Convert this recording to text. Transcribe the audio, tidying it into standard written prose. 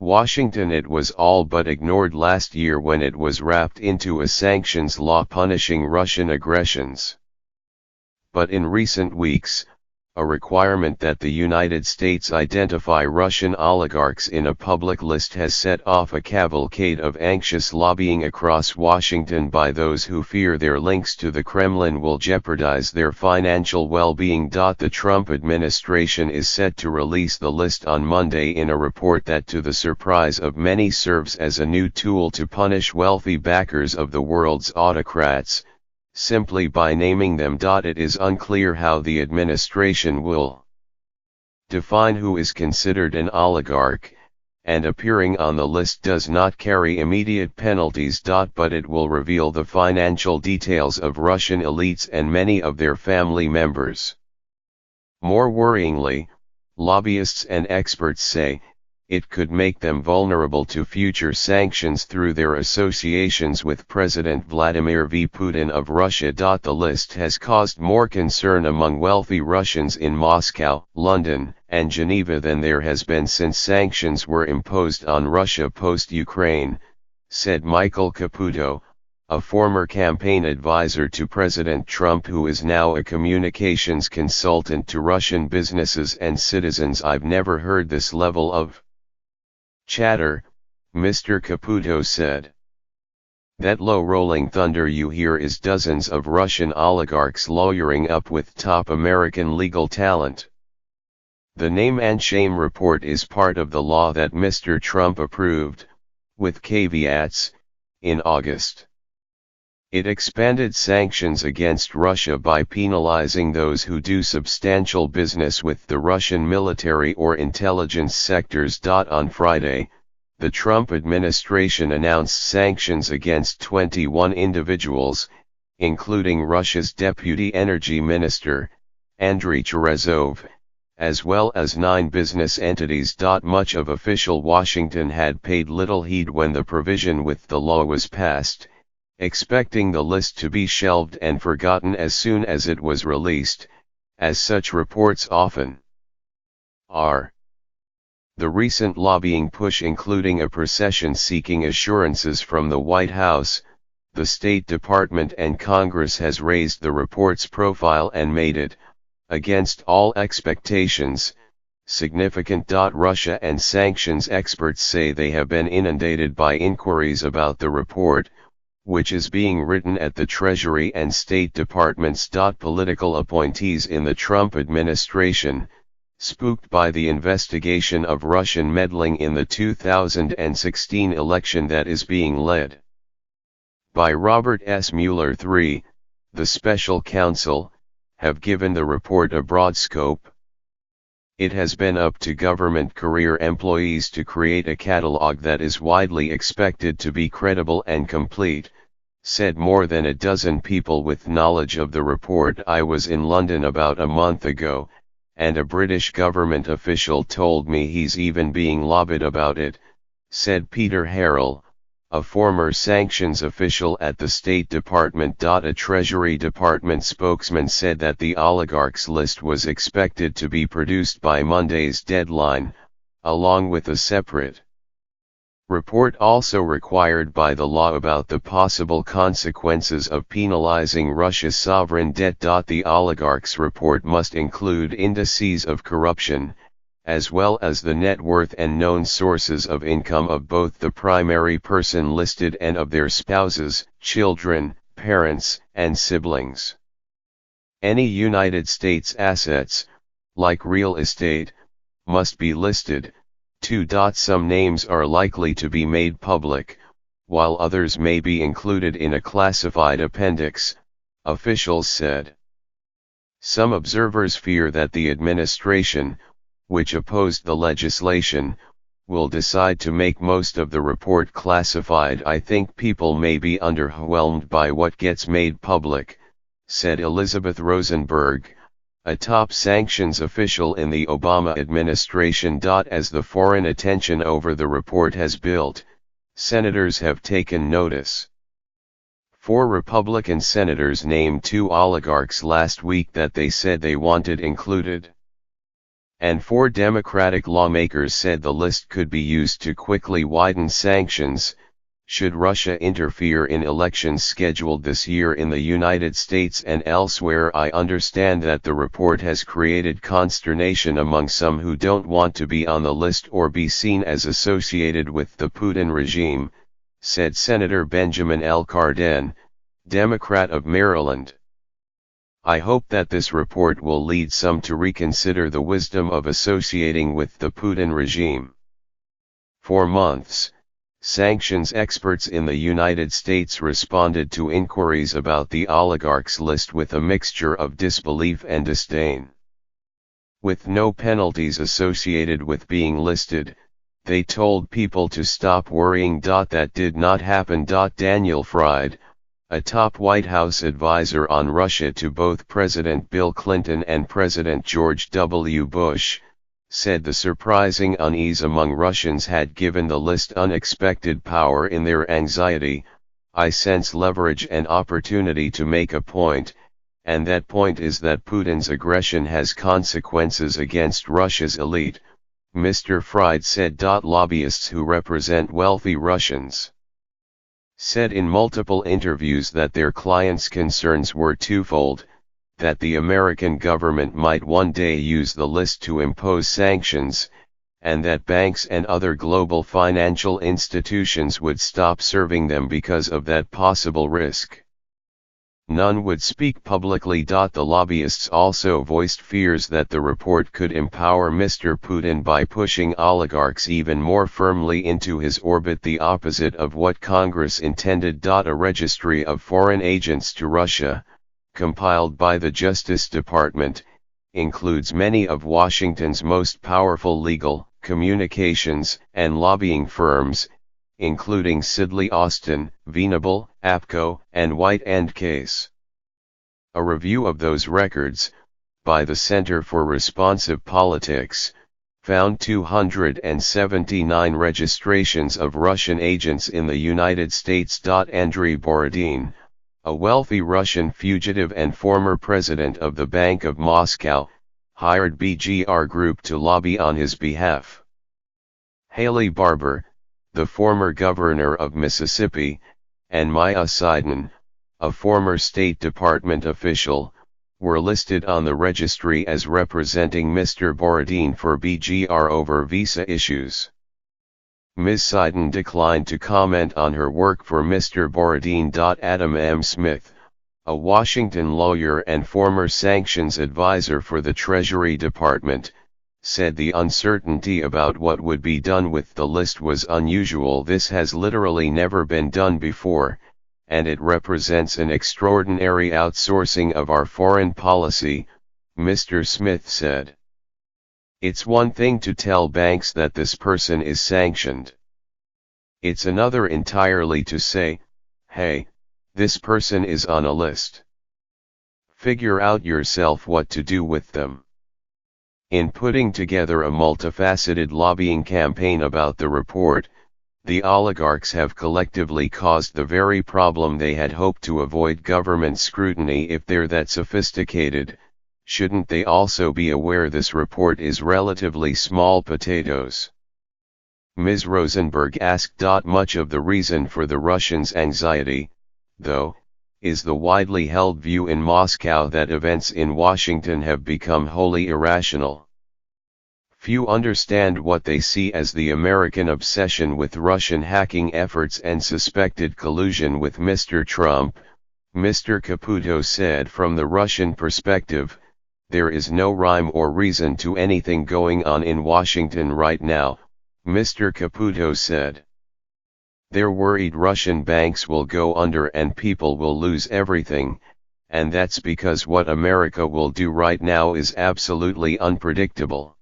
Washington. It was all but ignored last year when it was wrapped into a sanctions law punishing Russian aggressions. But in recent weeks, a requirement that the United States identify Russian oligarchs in a public list has set off a cavalcade of anxious lobbying across Washington by those who fear their links to the Kremlin will jeopardize their financial well-being. The Trump administration is set to release the list on Monday in a report that, to the surprise of many, serves as a new tool to punish wealthy backers of the world's autocrats, simply by naming them. It is unclear how the administration will define who is considered an oligarch, and appearing on the list does not carry immediate penalties. But it will reveal the financial details of Russian elites and many of their family members. More worryingly, lobbyists and experts say, it could make them vulnerable to future sanctions through their associations with President Vladimir Putin of Russia. The list has caused more concern among wealthy Russians in Moscow, London, and Geneva than there has been since sanctions were imposed on Russia post-Ukraine, said Michael Caputo, a former campaign advisor to President Trump who is now a communications consultant to Russian businesses and citizens. I've never heard this level of chatter, Mr. Caputo said. That low rolling thunder you hear is dozens of Russian oligarchs lawyering up with top American legal talent. The Name and Shame report is part of the law that Mr. Trump approved, with caveats, in August. It expanded sanctions against Russia by penalizing those who do substantial business with the Russian military or intelligence sectors. On Friday, the Trump administration announced sanctions against 21 individuals, including Russia's Deputy Energy Minister, Andriy Cherezov, as well as 9 business entities. Much of official Washington had paid little heed when the provision with the law was passed, expecting the list to be shelved and forgotten as soon as it was released, as such reports often are. The recent lobbying push, including a procession seeking assurances from the White House, the State Department and Congress, has raised the report's profile and made it, against all expectations, significant. Russia and sanctions experts say they have been inundated by inquiries about the report, which is being written at the Treasury and State Departments. Political appointees in the Trump administration, spooked by the investigation of Russian meddling in the 2016 election that is being led by Robert S. Mueller III, the special counsel, have given the report a broad scope. It has been up to government career employees to create a catalog that is widely expected to be credible and complete, said more than a dozen people with knowledge of the report. I was in London about a month ago, and a British government official told me he's even being lobbied about it, said Peter Harrell, a former sanctions official at the State Department. A Treasury Department spokesman said that the oligarchs list was expected to be produced by Monday's deadline, along with a separate report also required by the law about the possible consequences of penalizing Russia's sovereign debt. The oligarchs report must include indices of corruption, as well as the net worth and known sources of income of both the primary person listed and of their spouses, children, parents, and siblings. Any United States assets, like real estate, must be listed, too. Some names are likely to be made public, while others may be included in a classified appendix, officials said. Some observers fear that the administration, which opposed the legislation, will decide to make most of the report classified. I think people may be underwhelmed by what gets made public, said Elizabeth Rosenberg, a top sanctions official in the Obama administration. As the foreign attention over the report has built, senators have taken notice. 4 Republican senators named 2 oligarchs last week that they said they wanted included. and 4 Democratic lawmakers said the list could be used to quickly widen sanctions, should Russia interfere in elections scheduled this year in the United States and elsewhere. I understand that the report has created consternation among some who don't want to be on the list or be seen as associated with the Putin regime, said Senator Benjamin L. Cardin, Democrat of Maryland. I hope that this report will lead some to reconsider the wisdom of associating with the Putin regime. For months, sanctions experts in the United States responded to inquiries about the oligarchs list with a mixture of disbelief and disdain. With no penalties associated with being listed, they told people to stop worrying. That did not happen. Daniel Fried, a top White House advisor on Russia to both President Bill Clinton and President George W. Bush, said the surprising unease among Russians had given the list unexpected power in their anxiety. I sense leverage and opportunity to make a point, and that point is that Putin's aggression has consequences against Russia's elite, Mr. Fried said. Lobbyists who represent wealthy Russians said in multiple interviews that their clients' concerns were twofold: that the American government might one day use the list to impose sanctions, and that banks and other global financial institutions would stop serving them because of that possible risk. None would speak publicly. The lobbyists also voiced fears that the report could empower Mr. Putin by pushing oligarchs even more firmly into his orbit, the opposite of what Congress intended. A registry of foreign agents to Russia, compiled by the Justice Department, includes many of Washington's most powerful legal, communications, and lobbying firms, including Sidley Austin, Venable, APCO, and White and Case. A review of those records, by the Center for Responsive Politics, found 279 registrations of Russian agents in the United States. Andrei Borodin, a wealthy Russian fugitive and former president of the Bank of Moscow, hired BGR Group to lobby on his behalf. Haley Barbour, the former governor of Mississippi, and Maya Seidman, a former State Department official, were listed on the registry as representing Mr. Borodin for BGR over visa issues. Ms. Seidman declined to comment on her work for Mr. Borodin. Adam M. Smith, a Washington lawyer and former sanctions advisor for the Treasury Department, said the uncertainty about what would be done with the list was unusual. This has literally never been done before, and it represents an extraordinary outsourcing of our foreign policy, Mr. Smith said. It's one thing to tell banks that this person is sanctioned. It's another entirely to say, hey, this person is on a list. Figure out yourself what to do with them. In putting together a multifaceted lobbying campaign about the report, the oligarchs have collectively caused the very problem they had hoped to avoid: government scrutiny. If they're that sophisticated, shouldn't they also be aware this report is relatively small potatoes? Ms. Rosenberg asked. Much of the reason for the Russians' anxiety, though, is the widely held view in Moscow that events in Washington have become wholly irrational. Few understand what they see as the American obsession with Russian hacking efforts and suspected collusion with Mr. Trump, Mr. Caputo said. From the Russian perspective, there is no rhyme or reason to anything going on in Washington right now, Mr. Caputo said. They're worried Russian banks will go under and people will lose everything, and that's because what America will do right now is absolutely unpredictable.